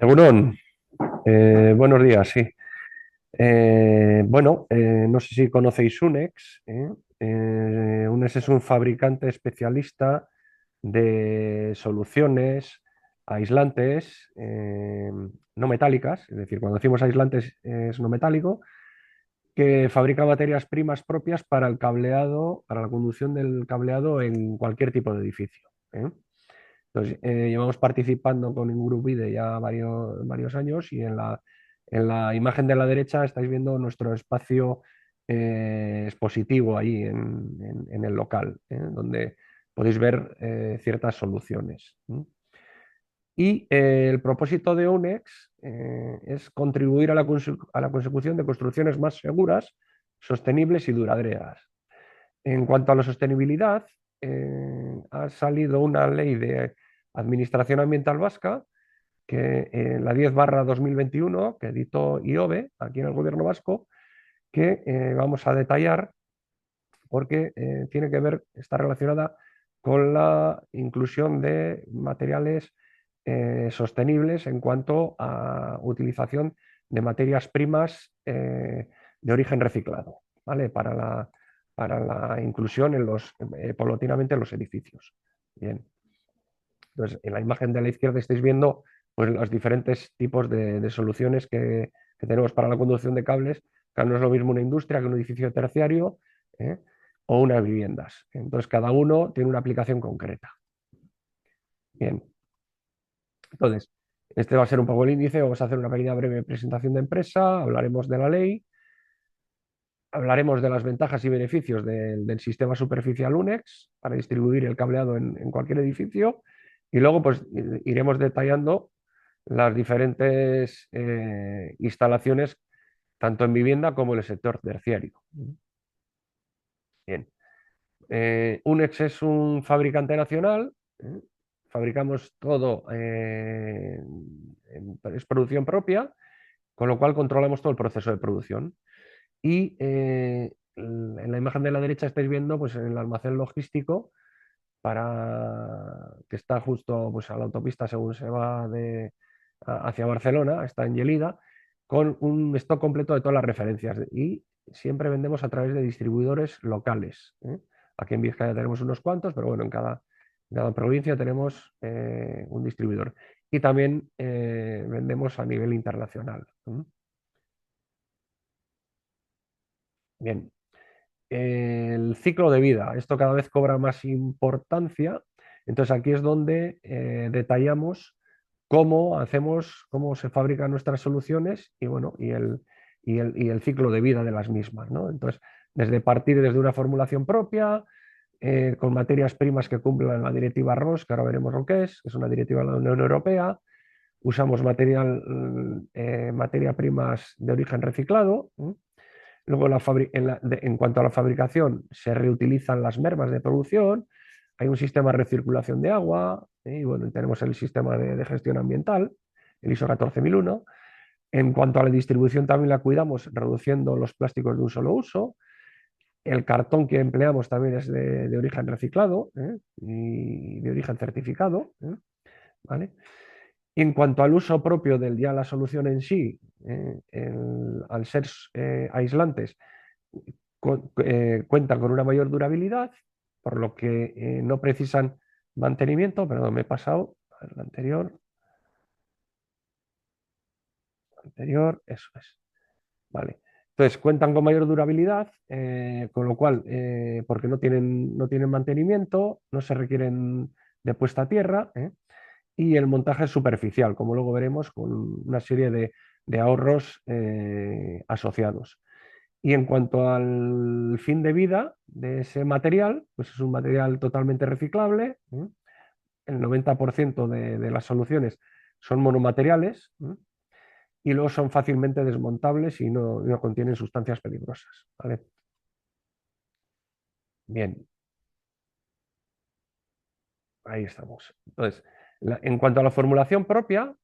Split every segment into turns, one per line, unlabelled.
Egunon, buenos días, sí. No sé si conocéis Unex. Unex es un fabricante especialista de soluciones aislantes no metálicas, es decir, cuando decimos aislantes es no metálico, que fabrica materias primas propias para el cableado, para la conducción del cableado en cualquier tipo de edificio. Entonces, llevamos participando con Ingurubide ya varios años y en la imagen de la derecha estáis viendo nuestro espacio expositivo ahí en el local, donde podéis ver ciertas soluciones. Y el propósito de UNEX es contribuir a la consecución de construcciones más seguras, sostenibles y duraderas. En cuanto a la sostenibilidad, ha salido una ley de Administración Ambiental Vasca, la 10/2021, que editó IOBE aquí en el Gobierno Vasco, que vamos a detallar porque tiene que ver, está relacionada con la inclusión de materiales sostenibles en cuanto a utilización de materias primas de origen reciclado, ¿vale? Para la inclusión paulatinamente en los edificios. Bien. Entonces, en la imagen de la izquierda estáis viendo pues, los diferentes tipos de soluciones que tenemos para la conducción de cables. Claro, no es lo mismo una industria que un edificio terciario, ¿eh? O unas viviendas. Entonces, cada uno tiene una aplicación concreta. Bien, entonces, este va a ser un poco el índice. Vamos a hacer una pequeña breve presentación de empresa, hablaremos de la ley, hablaremos de las ventajas y beneficios del sistema superficial UNEX para distribuir el cableado en cualquier edificio y luego pues iremos detallando las diferentes instalaciones tanto en vivienda como en el sector terciario. Bien. Unex es un fabricante nacional, ¿eh? Fabricamos todo, es producción propia, con lo cual controlamos todo el proceso de producción. Y en la imagen de la derecha estáis viendo pues, el almacén logístico que está justo pues, a la autopista según se va hacia Barcelona, está en Gelida, con un stock completo de todas las referencias. Y siempre vendemos a través de distribuidores locales. Aquí en Vizcaya tenemos unos cuantos, pero bueno, en cada provincia tenemos un distribuidor. Y también vendemos a nivel internacional. Bien, el ciclo de vida. Esto cada vez cobra más importancia. Entonces aquí es donde detallamos cómo se fabrican nuestras soluciones y, bueno, y el ciclo de vida de las mismas, ¿no? Entonces, desde una formulación propia, con materias primas que cumplan la directiva ROS, que ahora veremos lo que es una directiva de la Unión Europea. Usamos materia primas de origen reciclado. Luego, en cuanto a la fabricación, se reutilizan las mermas de producción, hay un sistema de recirculación de agua, y bueno, tenemos el sistema de gestión ambiental, el ISO 14001. En cuanto a la distribución, también la cuidamos reduciendo los plásticos de un solo uso. El cartón que empleamos también es de origen reciclado, y de origen certificado, ¿vale? En cuanto al uso propio ya la solución en sí, al ser aislantes, cuentan con una mayor durabilidad, por lo que no precisan mantenimiento. Perdón, me he pasado al anterior, eso es. Vale. Entonces, cuentan con mayor durabilidad, con lo cual, porque no tienen mantenimiento, no se requieren de puesta a tierra, y el montaje es superficial, como luego veremos, con una serie de ahorros asociados. Y en cuanto al fin de vida de ese material, pues es un material totalmente reciclable. El 90% de las soluciones son monomateriales, y luego son fácilmente desmontables y no contienen sustancias peligrosas, ¿vale? Bien, ahí estamos. Entonces, en cuanto a la formulación propia,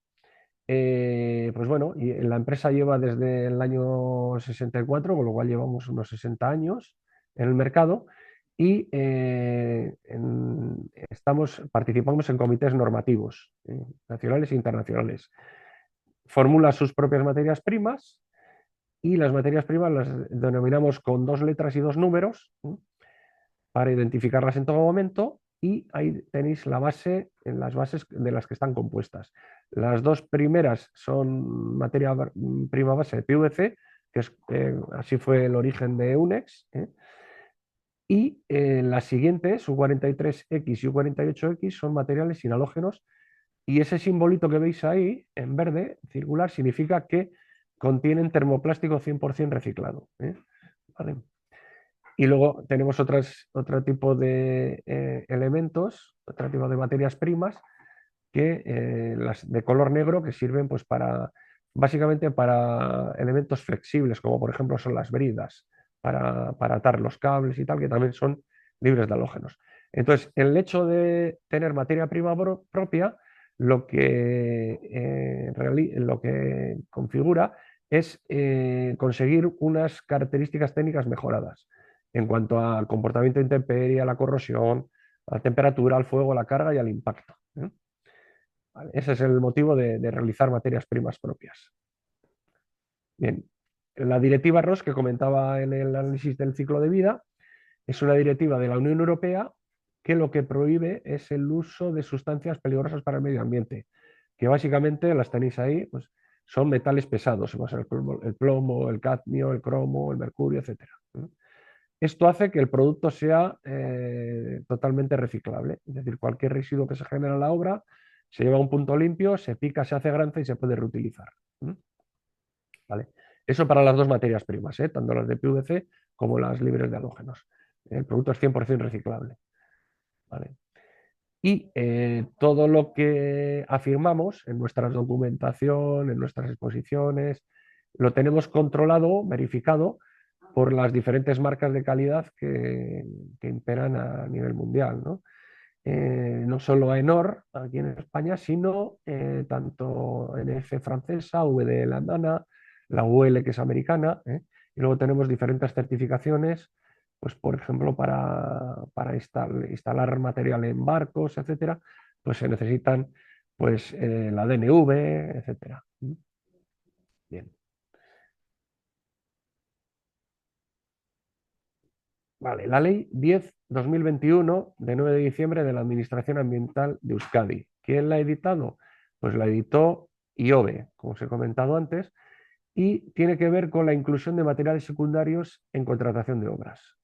pues bueno, la empresa lleva desde el año 64, con lo cual llevamos unos 60 años en el mercado y participamos en comités normativos nacionales e internacionales. formula sus propias materias primas y las materias primas las denominamos con 2 letras y 2 números para identificarlas en todo momento, y ahí tenéis la base, en las bases de las que están compuestas. Las dos primeras son materia prima base de PVC, que es, así fue el origen de UNEX, y las siguientes, U43X y U48X, son materiales inhalógenos, y ese simbolito que veis ahí, en verde, circular, significa que contienen termoplástico 100% reciclado. ¿Vale? Y luego tenemos otro tipo de elementos, otro tipo de materias primas, que las de color negro, que sirven pues básicamente para elementos flexibles, como por ejemplo son las bridas, para atar los cables y tal, que también son libres de halógenos. Entonces, el hecho de tener materia prima propia, lo que configura es conseguir unas características técnicas mejoradas en cuanto al comportamiento de intemperie, a la corrosión, a la temperatura, al fuego, a la carga y al impacto. ¿Vale? Ese es el motivo de realizar materias primas propias. Bien, la directiva ROS que comentaba en el análisis del ciclo de vida es una directiva de la Unión Europea que lo que prohíbe es el uso de sustancias peligrosas para el medio ambiente, que básicamente las tenéis ahí, pues son metales pesados, pues el plomo, el cadmio, el cromo, el mercurio, etc. Esto hace que el producto sea totalmente reciclable, es decir, cualquier residuo que se genera en la obra se lleva a un punto limpio, se pica, se hace granza y se puede reutilizar. ¿Vale? Eso para las dos materias primas, tanto las de PVC como las libres de halógenos. El producto es 100% reciclable. ¿Vale? Y todo lo que afirmamos en nuestra documentación, en nuestras exposiciones, lo tenemos controlado, verificado por las diferentes marcas de calidad que imperan a nivel mundial, ¿no? No solo AENOR aquí en España, sino tanto NF francesa, VD alemana, la UL que es americana, y luego tenemos diferentes certificaciones, pues por ejemplo para instalar material en barcos, etcétera, pues se necesitan pues la DNV, etcétera. Bien. Vale, la ley 10/2021 de 9 de diciembre de la Administración Ambiental de Euskadi. ¿Quién la ha editado? Pues la editó IOBE, como os he comentado antes, y tiene que ver con la inclusión de materiales secundarios en contratación de obras.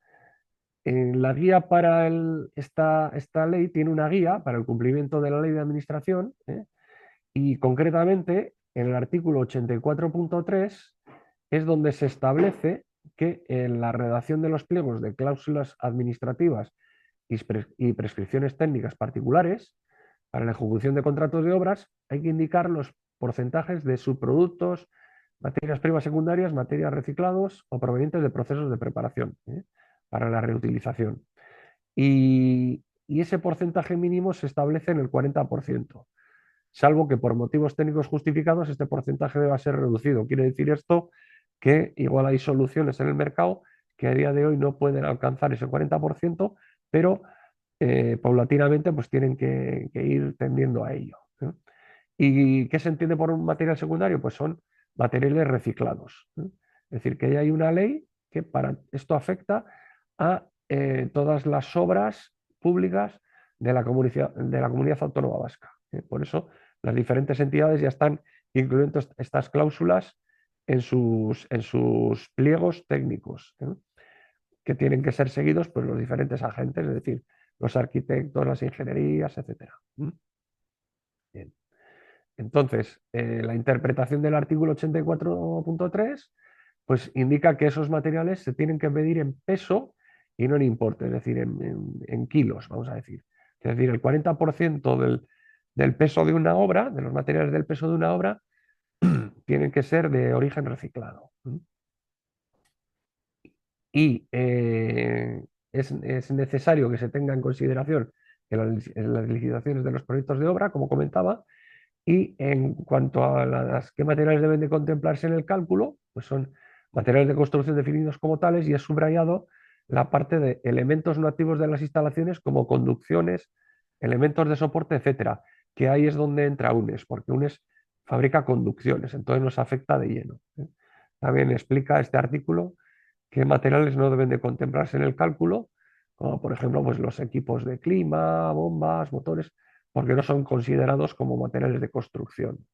En la guía para esta ley tiene una guía para el cumplimiento de la ley de administración, y concretamente en el artículo 84.3 es donde se establece que en la redacción de los pliegos de cláusulas administrativas y prescripciones técnicas particulares para la ejecución de contratos de obras hay que indicar los porcentajes de subproductos, materias primas secundarias, materias reciclados o provenientes de procesos de preparación para la reutilización. Y ese porcentaje mínimo se establece en el 40%, salvo que por motivos técnicos justificados este porcentaje deba ser reducido. Quiere decir esto que igual hay soluciones en el mercado que a día de hoy no pueden alcanzar ese 40%, pero paulatinamente pues tienen que ir tendiendo a ello. ¿Y qué se entiende por un material secundario? Pues son materiales reciclados. Es decir, que ya hay una ley que para esto afecta a todas las obras públicas de la comunidad autónoma vasca. Por eso las diferentes entidades ya están incluyendo estas cláusulas en sus pliegos técnicos, que tienen que ser seguidos por los diferentes agentes, es decir, los arquitectos, las ingenierías, etc. Bien. Entonces, la interpretación del artículo 84.3 pues indica que esos materiales se tienen que medir en peso y no en importe, es decir, en kilos, vamos a decir. Es decir, el 40% del peso de una obra, de los materiales del peso de una obra, tienen que ser de origen reciclado. Y es necesario que se tenga en consideración en las licitaciones de los proyectos de obra, como comentaba, y en cuanto a qué materiales deben de contemplarse en el cálculo, pues son materiales de construcción definidos como tales, y es subrayado la parte de elementos no activos de las instalaciones como conducciones, elementos de soporte, etcétera, que ahí es donde entra UNES, porque UNES fabrica conducciones, entonces nos afecta de lleno. También explica este artículo qué materiales no deben de contemplarse en el cálculo, como por ejemplo pues, los equipos de clima, bombas, motores, porque no son considerados como materiales de construcción,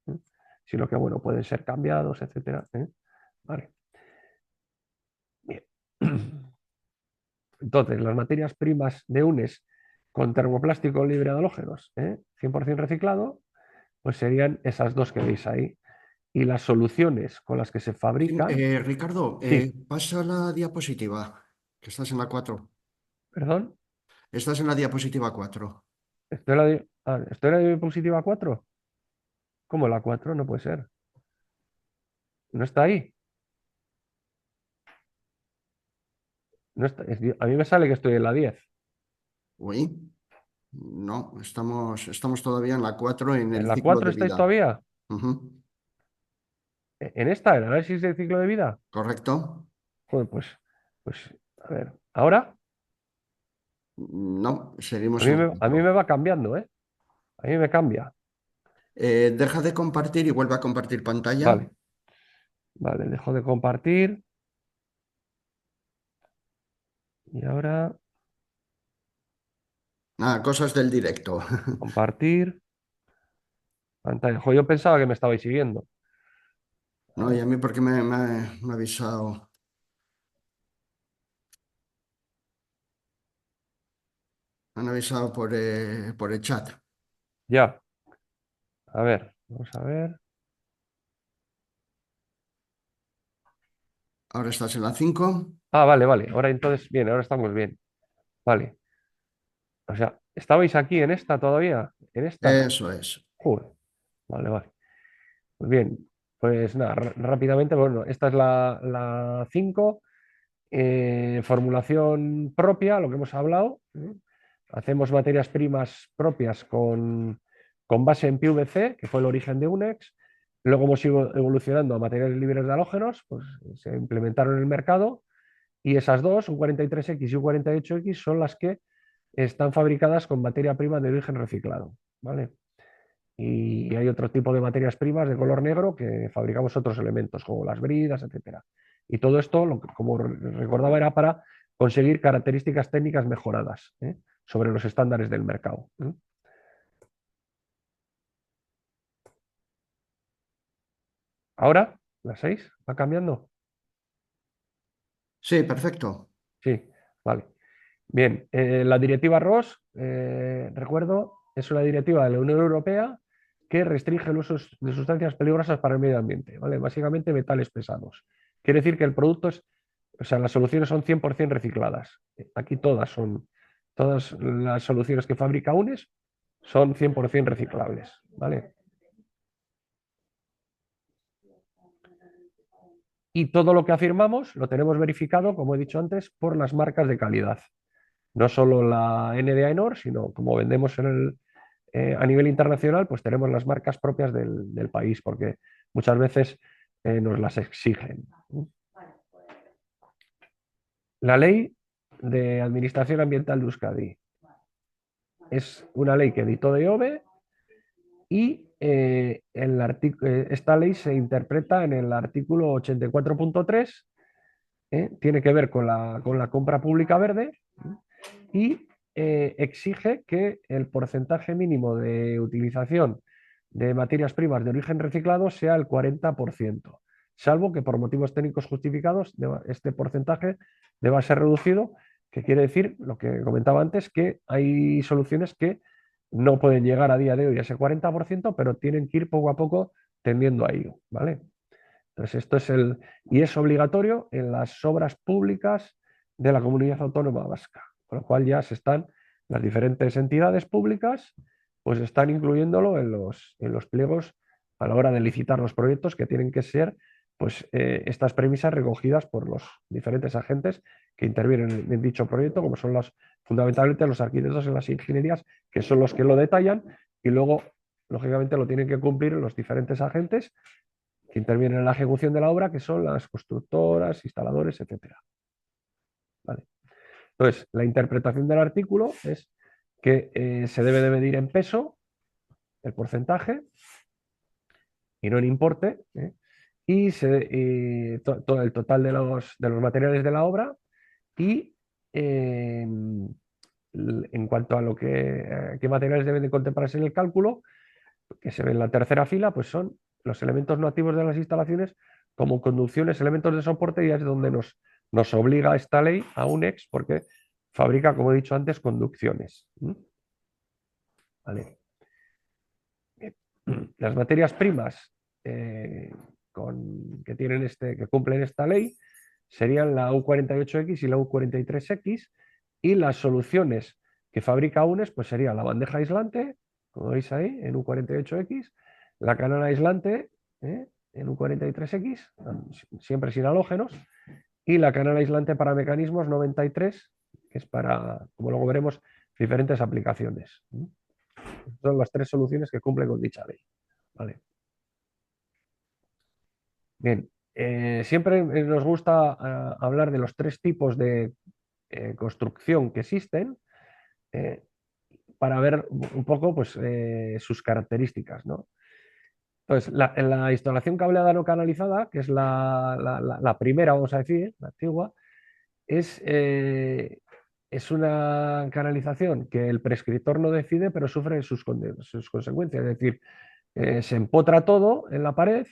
sino que bueno, pueden ser cambiados, etcétera. Vale. Bien. Entonces, las materias primas de UNES con termoplástico libre de halógenos, 100% reciclado, pues serían esas dos que veis ahí. Y las soluciones con las que se
Sí,
fabrican,
Ricardo,
sí,
pasa la diapositiva, que estás en la 4.
perdón,
Estás en la diapositiva 4.
estoy en la diapositiva 4. ¿Cómo la 4? No puede ser. No está ahí. No está, a mí me sale que estoy en la 10.
Uy, no, estamos todavía en la 4 en
¿En
el
la
ciclo
4
de
estáis
vida.
todavía?
Ujú.
¿En esta, el análisis del ciclo de vida?
¿Correcto?
Joder, pues, a ver, ahora
No, seguimos en la
a mí
4.
me va cambiando, ¿eh? A mí me cambia.
Deja de compartir y vuelve a compartir pantalla.
Vale, vale, dejo de compartir y ahora
Ah, cosas del directo.
compartir pantalla. Jo, yo pensaba que me estabais siguiendo. A
No, y
ver,
a mí porque me ha avisado. Me han avisado por el chat.
ya, a ver, vamos a ver.
Ahora estás en la 5.
Ah, vale, vale. Ahora entonces, bien, ahora estamos bien. Vale. O sea, ¿estabais aquí en esta todavía? ¿En esta?
Eso es.
Joder. Vale, vale. Pues bien, pues nada, rápidamente, bueno, esta es la 5, formulación propia, lo que hemos hablado. Hacemos materias primas propias con base en PVC, que fue el origen de UNEX. Luego hemos ido evolucionando a materiales libres de halógenos, pues se implementaron en el mercado y esas dos, un 43X y un 48X, son las que están fabricadas con materia prima de origen reciclado, ¿vale? Y hay otro tipo de materias primas de color negro que fabricamos otros elementos, como las bridas, etcétera. Y todo esto, como recordaba, era para conseguir características técnicas mejoradas, sobre los estándares del mercado. Ahora, las 6, ¿va cambiando?
Sí, perfecto.
Sí, vale. Bien, la directiva ROS, recuerdo, es una directiva de la Unión Europea que restringe el uso de sustancias peligrosas para el medio ambiente, ¿vale? Básicamente metales pesados. Quiere decir que el producto es, o sea, las soluciones son 100% recicladas. Aquí todas las soluciones que fabrica UNES son 100% reciclables, ¿vale? Y todo lo que afirmamos lo tenemos verificado, como he dicho antes, por las marcas de calidad. No solo la NDA, sino como vendemos a nivel internacional, pues tenemos las marcas propias del país, porque muchas veces nos las exigen. La ley de Administración Ambiental de Euskadi es una ley que editó de IOBE y esta ley se interpreta en el artículo 84.3, tiene que ver con la compra pública verde y exige que el porcentaje mínimo de utilización de materias primas de origen reciclado sea el 40%, salvo que por motivos técnicos justificados este porcentaje deba ser reducido, que quiere decir, lo que comentaba antes, que hay soluciones que no pueden llegar a día de hoy a ese 40%, pero tienen que ir poco a poco tendiendo a ello, ¿vale? Entonces, y es obligatorio en las obras públicas de la Comunidad Autónoma Vasca, con lo cual ya las diferentes entidades públicas, pues están incluyéndolo en los pliegos a la hora de licitar los proyectos que tienen que ser, pues, estas premisas recogidas por los diferentes agentes que intervienen en dicho proyecto, como son fundamentalmente los arquitectos en las ingenierías, que son los que lo detallan, y luego, lógicamente, lo tienen que cumplir los diferentes agentes que intervienen en la ejecución de la obra, que son las constructoras, instaladores, etcétera. ¿Vale? Entonces, la interpretación del artículo es que se debe de medir en peso el porcentaje y no en importe, y todo el total de los materiales de la obra y en cuanto a qué materiales deben de contemplarse en el cálculo, que se ve en la tercera fila, pues son los elementos no activos de las instalaciones como conducciones, elementos de soporte, y es donde nos obliga esta ley a UNEX porque fabrica, como he dicho antes, conducciones. ¿Vale? Las materias primas que cumplen esta ley serían la U48X y la U43X, y las soluciones que fabrica UNES pues sería la bandeja aislante, como veis ahí, en U48X, la canal aislante en U43X, siempre sin halógenos, y la canal aislante para mecanismos 93, que es para, como luego veremos, diferentes aplicaciones. Son las tres soluciones que cumplen con dicha ley. Vale. Bien, siempre nos gusta hablar de los tres tipos de construcción que existen eh, para ver un poco pues, sus características, ¿no? Entonces, la instalación cableada no canalizada, que es la primera, vamos a decir, la antigua, es una canalización que el prescriptor no decide, pero sufre sus consecuencias. Es decir, se empotra todo en la pared,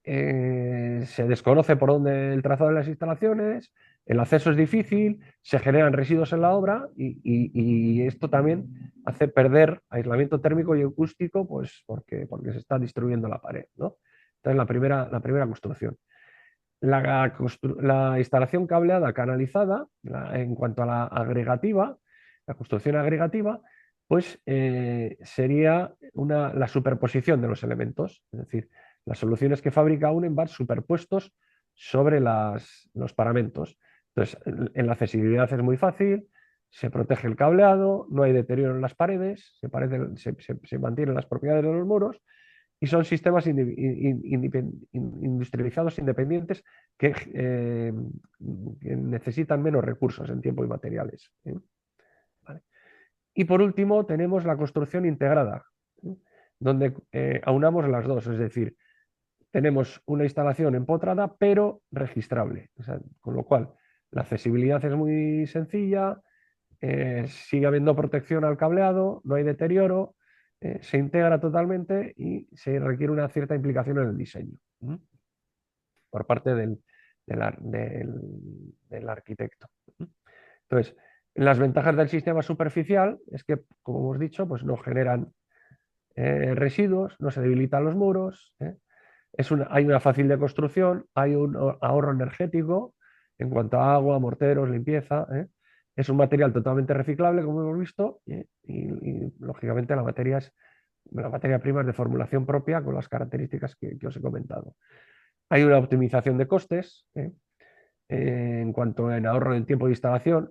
se desconoce por dónde el trazado de las instalaciones, el acceso es difícil, se generan residuos en la obra y esto también hace perder aislamiento térmico y acústico, pues porque se está destruyendo la pared, ¿no? Entonces, la primera construcción. La instalación cableada canalizada, en cuanto a la agregativa, la construcción agregativa, pues sería la superposición de los elementos, es decir, las soluciones que fabrica UNEM van superpuestos sobre los paramentos. Entonces, en la accesibilidad es muy fácil, se protege el cableado, no hay deterioro en las paredes, se mantienen las propiedades de los muros, y son sistemas industrializados independientes que necesitan menos recursos en tiempo y materiales. ¿Vale? Y por último tenemos la construcción integrada, donde aunamos las dos, es decir, tenemos una instalación empotrada pero registrable, o sea, con lo cual la accesibilidad es muy sencilla, sigue habiendo protección al cableado, no hay deterioro, se integra totalmente y se requiere una cierta implicación en el diseño por parte del arquitecto. Entonces, las ventajas del sistema superficial es que, como hemos dicho, pues no generan residuos, no se debilitan los muros, hay una fácil de construcción, hay un ahorro energético en cuanto a agua, morteros, limpieza. Es un material totalmente reciclable, como hemos visto, lógicamente la materia prima es de formulación propia con las características que os he comentado. Hay una optimización de costes en cuanto a ahorro en tiempo de instalación.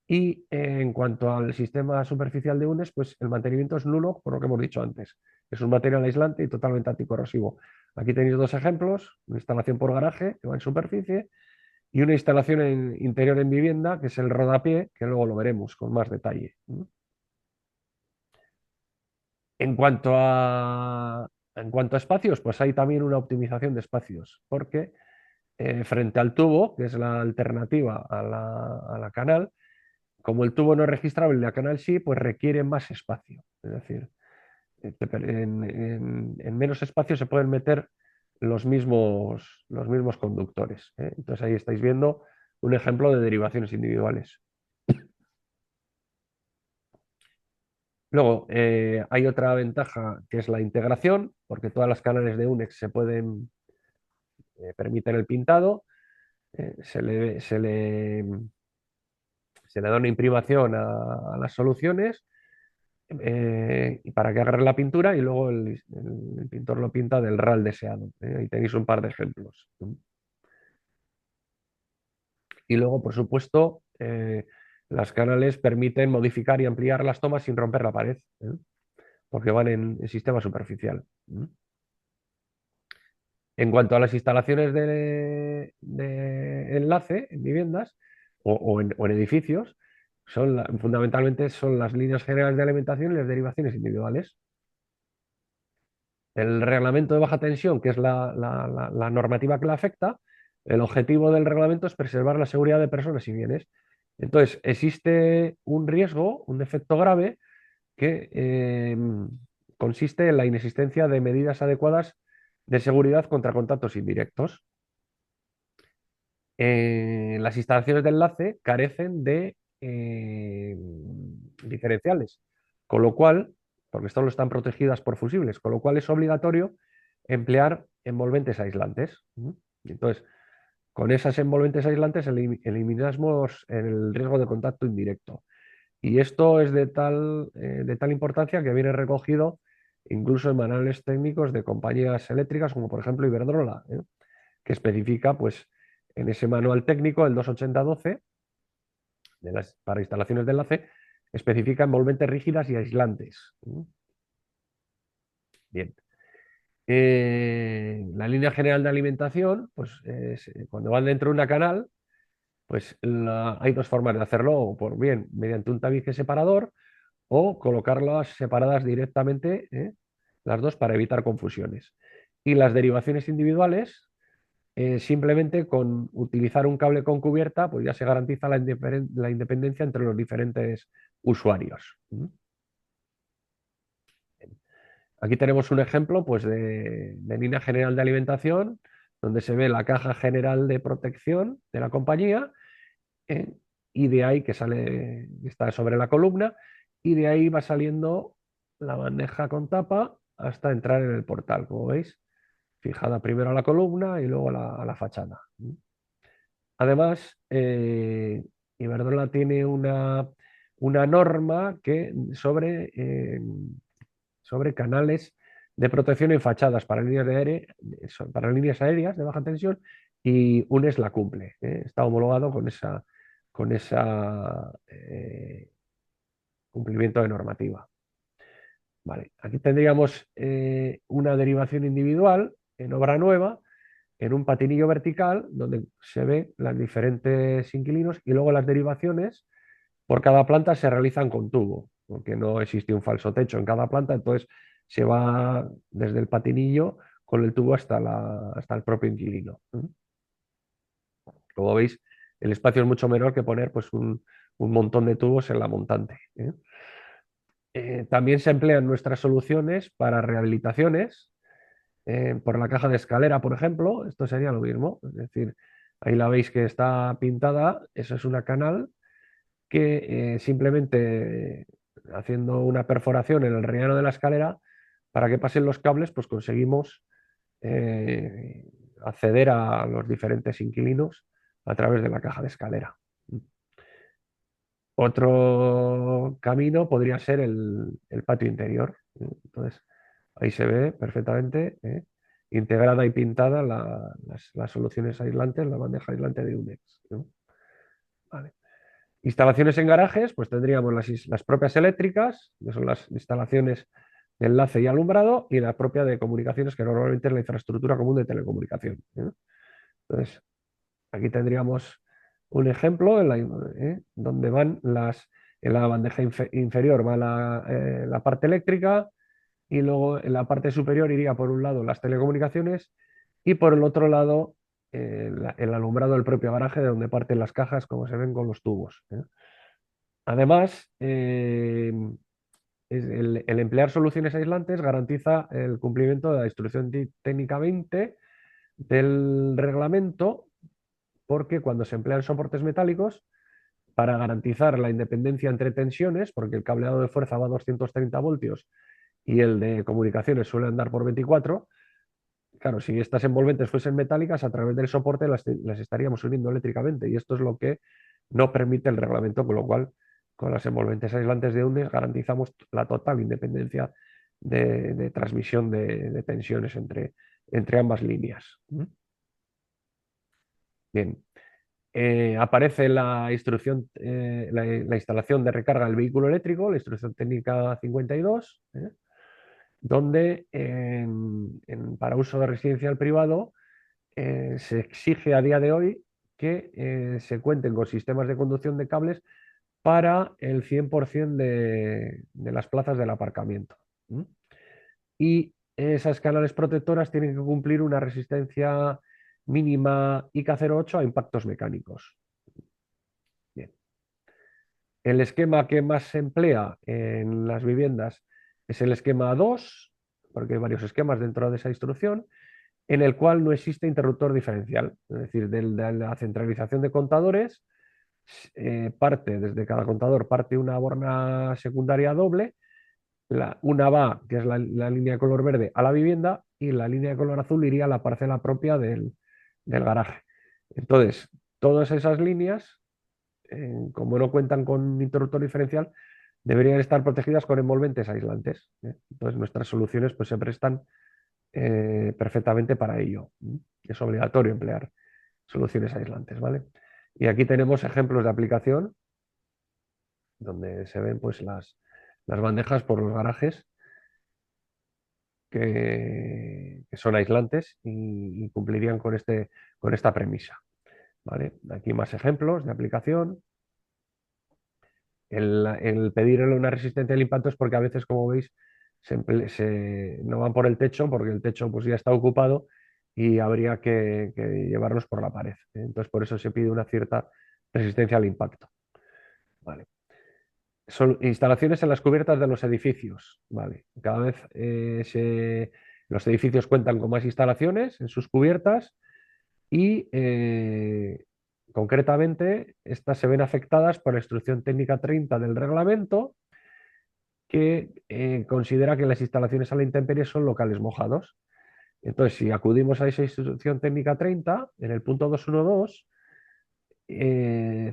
Y en cuanto al sistema superficial de UNES, pues el mantenimiento es nulo, por lo que hemos dicho antes. Es un material aislante y totalmente anticorrosivo. Aquí tenéis dos ejemplos: una instalación por garaje, que va en superficie, y una instalación interior en vivienda, que es el rodapié, que luego lo veremos con más detalle. En cuanto a espacios, pues hay también una optimización de espacios, porque frente al tubo, que es la alternativa a la canal, como el tubo no es registrable y la canal sí, pues requiere más espacio. Es decir, en menos espacio se pueden meter los mismos conductores. Entonces ahí estáis viendo un ejemplo de derivaciones individuales. Luego, hay otra ventaja que es la integración, porque todas las canales de UNEX permiten el pintado, se le da una imprimación a las soluciones y para que agarre la pintura, y luego el pintor lo pinta del RAL deseado. Ahí tenéis un par de ejemplos. Y luego, por supuesto, las canales permiten modificar y ampliar las tomas sin romper la pared, porque van en sistema superficial. En cuanto a las instalaciones de enlace en viviendas o en edificios, fundamentalmente son las líneas generales de alimentación y las derivaciones individuales. El reglamento de baja tensión, que es la normativa que le afecta, el objetivo del reglamento es preservar la seguridad de personas y bienes. Entonces, existe un riesgo, un defecto grave, que consiste en la inexistencia de medidas adecuadas de seguridad contra contactos indirectos. Las instalaciones de enlace carecen de diferenciales, con lo cual, porque solo están protegidas por fusibles, con lo cual es obligatorio emplear envolventes aislantes. Entonces, con esas envolventes aislantes eliminamos el riesgo de contacto indirecto. Y esto es de tal importancia que viene recogido incluso en manuales técnicos de compañías eléctricas, como por ejemplo Iberdrola, que especifica, pues, en ese manual técnico, el 28012, para instalaciones de enlace, especifica envolventes rígidas y aislantes. Bien. La línea general de alimentación, pues cuando van dentro de una canal, pues hay dos formas de hacerlo, o por bien mediante un tabique separador o colocarlas separadas directamente, las dos para evitar confusiones. Y las derivaciones individuales, simplemente con utilizar un cable con cubierta, pues ya se garantiza la independencia entre los diferentes usuarios. Aquí tenemos un ejemplo, pues, de línea general de alimentación, donde se ve la caja general de protección de la compañía, ¿eh? Y de ahí que sale, está sobre la columna, y de ahí va saliendo la bandeja con tapa hasta entrar en el portal, como veis, fijada primero a la columna y luego a la fachada. Además, Iberdrola tiene una norma sobre canales de protección en fachadas para para líneas aéreas de baja tensión, y UNES la cumple. Está homologado con esa cumplimiento de normativa. Vale. Aquí tendríamos una derivación individual en obra nueva, en un patinillo vertical, donde se ve los diferentes inquilinos, y luego las derivaciones por cada planta se realizan con tubo, porque no existe un falso techo en cada planta, entonces se va desde el patinillo con el tubo hasta el propio inquilino. Como veis, el espacio es mucho menor que poner, pues, un montón de tubos en la montante. También se emplean nuestras soluciones para rehabilitaciones, por la caja de escalera, por ejemplo. Esto sería lo mismo, es decir, ahí la veis que está pintada, eso es una canal que, simplemente haciendo una perforación en el rellano de la escalera para que pasen los cables, pues conseguimos eh, acceder a los diferentes inquilinos a través de la caja de escalera. Otro camino podría ser el patio interior. Entonces, ahí se ve perfectamente, integrada y pintada las soluciones aislantes, la bandeja aislante de UNEX. Vale. Instalaciones en garajes, pues tendríamos las propias eléctricas, que son las instalaciones de enlace y alumbrado, y la propia de comunicaciones, que normalmente es la infraestructura común de telecomunicación. Entonces, aquí tendríamos un ejemplo donde en la bandeja inferior va la parte eléctrica, y luego en la parte superior iría por un lado las telecomunicaciones y por el otro lado el alumbrado del propio garaje, de donde parten las cajas, como se ven con los tubos. Además, el emplear soluciones aislantes garantiza el cumplimiento de la instrucción técnica 20 del reglamento, porque cuando se emplean soportes metálicos, para garantizar la independencia entre tensiones, porque el cableado de fuerza va a 230 voltios y el de comunicaciones suele andar por 24, claro, si estas envolventes fuesen metálicas, a través del soporte las estaríamos uniendo eléctricamente, y esto es lo que no permite el reglamento, con lo cual con las envolventes aislantes de UNES garantizamos la total independencia de transmisión de tensiones entre ambas líneas. Bien. Aparece la instrucción, la instalación de recarga del vehículo eléctrico, la instrucción técnica 52, donde para uso de residencial privado se exige a día de hoy que se cuenten con sistemas de conducción de cables para el 100% de las plazas del aparcamiento. Y esas canales protectoras tienen que cumplir una resistencia mínima IK08 a impactos mecánicos. Bien. El esquema que más se emplea en las viviendas es el esquema 2, porque hay varios esquemas dentro de esa instrucción, en el cual no existe interruptor diferencial. Es decir, de la centralización de contadores, desde cada contador parte una borna secundaria doble. Una va, que es la línea de color verde, a la vivienda, y la línea de color azul iría a la parcela propia del garaje. Entonces, todas esas líneas, como no cuentan con interruptor diferencial, deberían estar protegidas con envolventes aislantes. Entonces, nuestras soluciones pues, se prestan perfectamente para ello. Es obligatorio emplear soluciones aislantes, ¿vale? Y aquí tenemos ejemplos de aplicación donde se ven pues, las bandejas por los garajes que son aislantes y cumplirían con esta premisa, ¿vale? Aquí más ejemplos de aplicación. El pedirle una resistencia al impacto es porque a veces, como veis, no van por el techo porque el techo pues, ya está ocupado y habría que llevarlos por la pared. Entonces, por eso se pide una cierta resistencia al impacto. Vale. Son instalaciones en las cubiertas de los edificios. Vale. Cada vez los edificios cuentan con más instalaciones en sus cubiertas y concretamente estas se ven afectadas por la instrucción técnica 30 del reglamento, que considera que las instalaciones a la intemperie son locales mojados. Entonces, si acudimos a esa instrucción técnica 30, en el punto 212,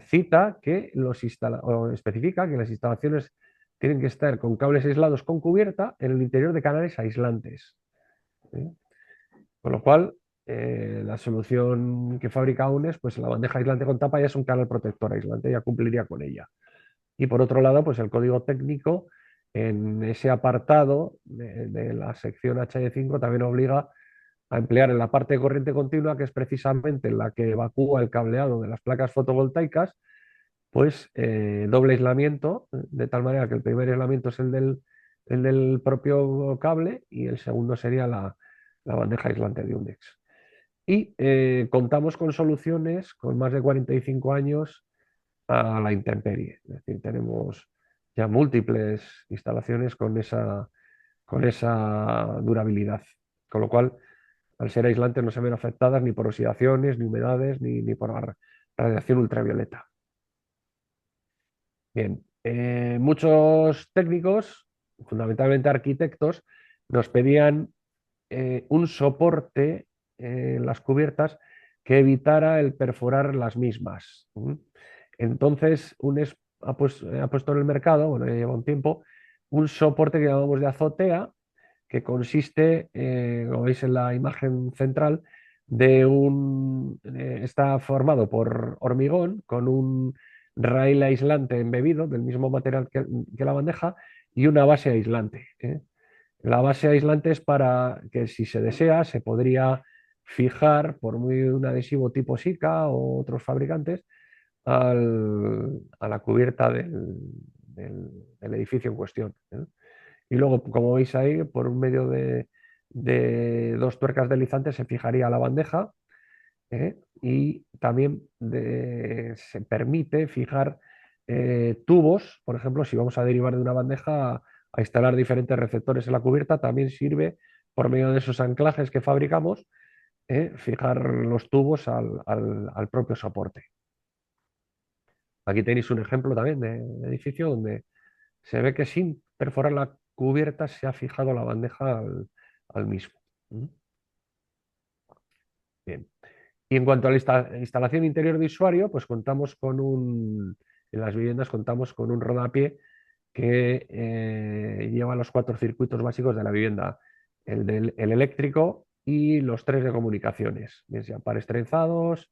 cita que o especifica que las instalaciones tienen que estar con cables aislados con cubierta en el interior de canales aislantes. ¿Sí? Con lo cual, la solución que fabrica UNES, pues la bandeja aislante con tapa ya es un canal protector aislante, ya cumpliría con ella. Y por otro lado, pues el código técnico en ese apartado de la sección HE5 también obliga a emplear en la parte de corriente continua, que es precisamente la que evacúa el cableado de las placas fotovoltaicas, pues doble aislamiento, de tal manera que el primer aislamiento es el del propio cable y el segundo sería la bandeja aislante de Unix. Y contamos con soluciones con más de 45 años a la intemperie. Es decir, tenemos ya múltiples instalaciones con esa durabilidad. Con lo cual, al ser aislantes no se ven afectadas ni por oxidaciones, ni humedades, ni por radiación ultravioleta. Bien, muchos técnicos, fundamentalmente arquitectos, nos pedían un soporte en las cubiertas que evitara el perforar las mismas. Entonces, ha puesto en el mercado, bueno, ya lleva un tiempo, un soporte que llamamos de azotea, que consiste, como veis en la imagen central, está formado por hormigón con un rail aislante embebido del mismo material que la bandeja y una base aislante. La base aislante es para que, si se desea, se podría fijar por un adhesivo tipo Sika o otros fabricantes a la cubierta del edificio en cuestión. Y luego, como veis ahí, por un medio de dos tuercas deslizantes se fijaría la bandeja, y también se permite fijar tubos. Por ejemplo, si vamos a derivar de una bandeja a instalar diferentes receptores en la cubierta, también sirve, por medio de esos anclajes que fabricamos, fijar los tubos al propio soporte. Aquí tenéis un ejemplo también de edificio donde se ve que sin perforar la cubierta se ha fijado la bandeja al mismo. Bien. Y en cuanto a la instalación interior de usuario, pues en las viviendas contamos con un rodapié que lleva los 4 circuitos básicos de la vivienda: el eléctrico y los 3 de comunicaciones, bien sea pares trenzados,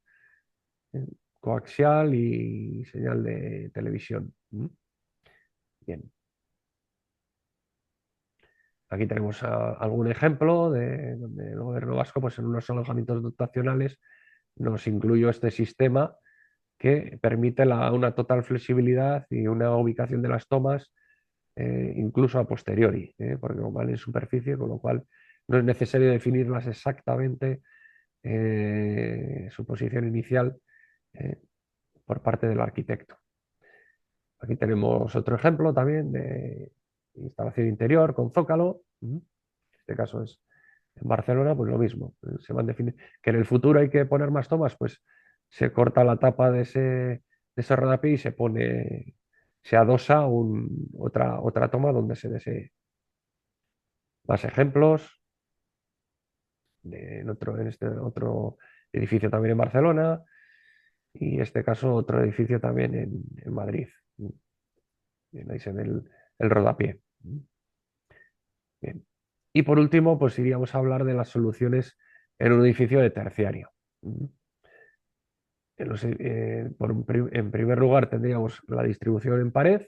eh, coaxial y señal de televisión. Bien. Aquí tenemos algún ejemplo de donde el gobierno vasco, pues en unos alojamientos dotacionales, nos incluyó este sistema que permite una total flexibilidad y una ubicación de las tomas, incluso a posteriori, porque van en superficie, con lo cual no es necesario definirlas exactamente, su posición inicial, eh, por parte del arquitecto. Aquí tenemos otro ejemplo también de instalación interior con zócalo. En este caso es en Barcelona, pues lo mismo. Se van definiendo que en el futuro hay que poner más tomas, pues se corta la tapa de ese rodapié y se adosa otra toma donde se desee. Más ejemplos en este otro edificio también en Barcelona y en este caso otro edificio también en Madrid. Bien, ahí se ve el rodapié. Bien. Y por último, pues iríamos a hablar de las soluciones en un edificio de terciario. En primer lugar tendríamos la distribución en pared,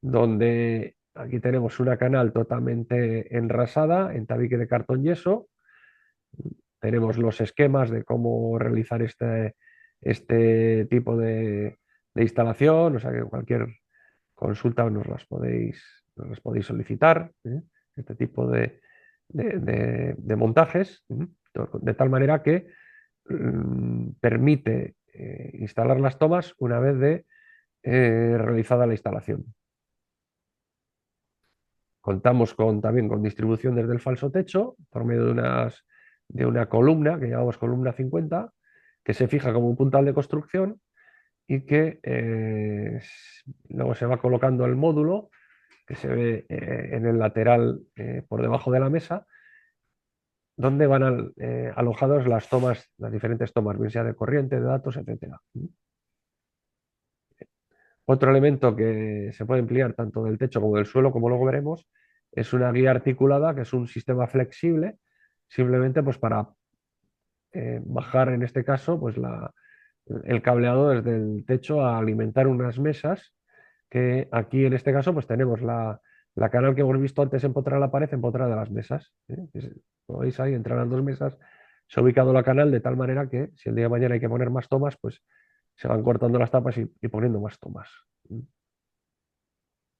donde aquí tenemos una canal totalmente enrasada en tabique de cartón yeso. Tenemos los esquemas de cómo realizar este tipo de instalación, o sea que cualquier consulta nos las podéis solicitar, este tipo de montajes, de tal manera que permite instalar las tomas una vez realizada la instalación. Contamos también con distribución desde el falso techo por medio de una columna que llamamos columna 50, que se fija como un puntal de construcción y que luego se va colocando el módulo que se ve en el lateral por debajo de la mesa, donde van alojadas las diferentes tomas, bien sea de corriente, de datos, etcétera. Otro elemento que se puede emplear tanto del techo como del suelo, como luego veremos, es una guía articulada, que es un sistema flexible, simplemente pues para bajar en este caso pues el cableado desde el techo a alimentar unas mesas, que aquí en este caso pues tenemos la canal que hemos visto antes empotrar a la pared, empotrada de las mesas. Como veis ahí, entrarán dos mesas, se ha ubicado la canal de tal manera que si el día de mañana hay que poner más tomas, pues se van cortando las tapas y poniendo más tomas. Es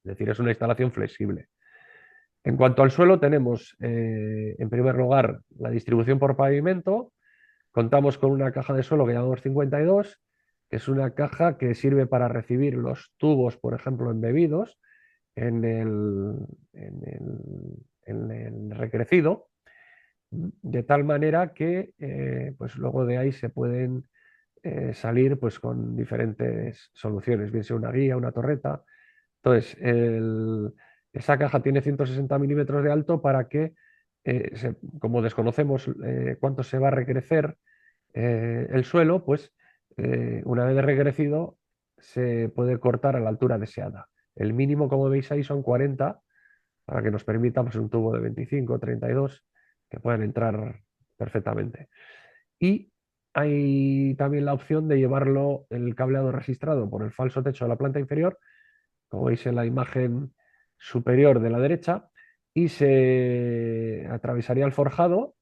decir, es una instalación flexible. En cuanto al suelo, tenemos en primer lugar la distribución por pavimento. Contamos con una caja de suelo que llamamos 52, que es una caja que sirve para recibir los tubos, por ejemplo, embebidos en en el- en el recrecido, de tal manera que pues luego de ahí se pueden salir pues con diferentes soluciones, bien sea una guía, una torreta. Entonces, esa caja tiene 160 milímetros de alto para que, como desconocemos cuánto se va a recrecer el suelo, pues una vez recrecido se puede cortar a la altura deseada. El mínimo, como veis ahí, son 40 para que nos permita pues, un tubo de 25 o 32 que puedan entrar perfectamente. Y hay también la opción de llevarlo el cableado registrado por el falso techo de la planta inferior, como veis en la imagen superior de la derecha, y se atravesaría el forjado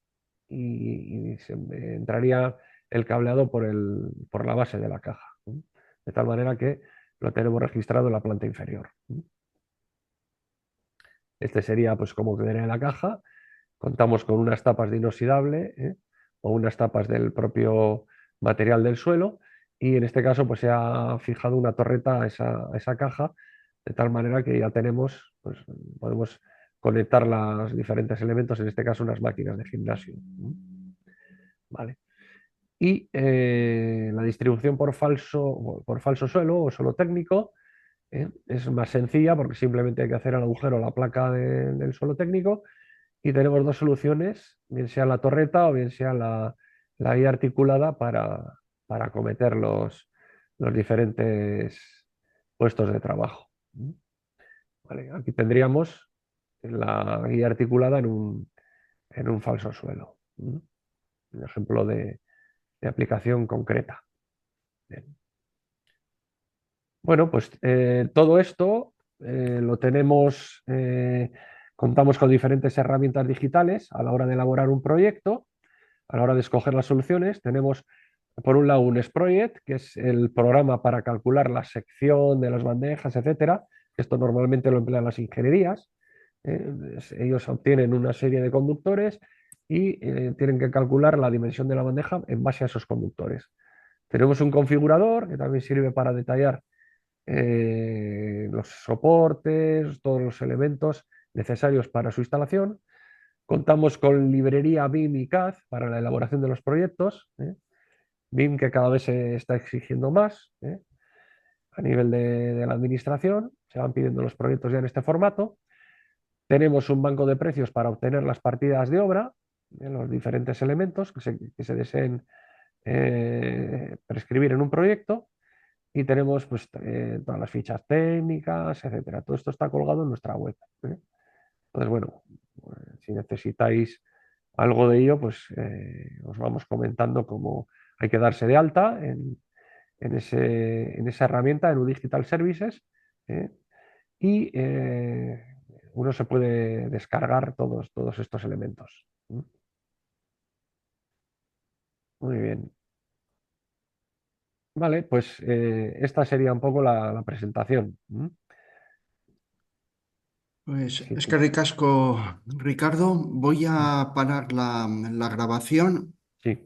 y se entraría el cableado por la base de la caja, de tal manera que lo tenemos registrado en la planta inferior. Este sería pues como quedaría la caja. Contamos con unas tapas de inoxidable o unas tapas del propio material del suelo, y en este caso pues se ha fijado una torreta a esa caja, de tal manera que ya pues podemos conectar los diferentes elementos, en este caso unas máquinas de gimnasio. Vale. Y la distribución por falso suelo o suelo técnico es más sencilla, porque simplemente hay que hacer el agujero a la placa del suelo técnico y tenemos dos soluciones, bien sea la torreta o bien sea la guía articulada para acometer los diferentes puestos de trabajo. Vale, aquí tendríamos la guía articulada en un falso suelo. Un ejemplo de aplicación concreta. Bien. Bueno, pues todo esto lo tenemos, contamos con diferentes herramientas digitales a la hora de elaborar un proyecto. A la hora de escoger las soluciones, tenemos por un lado un Sprojet, que es el programa para calcular la sección de las bandejas, etcétera. Esto normalmente lo emplean las ingenierías. Ellos obtienen una serie de conductores y tienen que calcular la dimensión de la bandeja en base a esos conductores. Tenemos un configurador que también sirve para detallar los soportes, todos los elementos necesarios para su instalación. Contamos con librería BIM y CAD para la elaboración de los proyectos. BIM que cada vez se está exigiendo más a nivel de la administración. Se van pidiendo los proyectos ya en este formato. Tenemos un banco de precios para obtener las partidas de obra, los diferentes elementos que se deseen prescribir en un proyecto. Y tenemos pues, todas las fichas técnicas, etcétera. Todo esto está colgado en nuestra web. Entonces, bueno, si necesitáis algo de ello, pues os vamos comentando cómo hay que darse de alta en esa herramienta, en Digital Services, ¿eh? Y uno se puede descargar todos estos elementos. Muy bien. Vale, pues esta sería un poco la presentación.
Pues
Sí,
es que ricasco, Ricardo. Voy a parar la grabación
sí.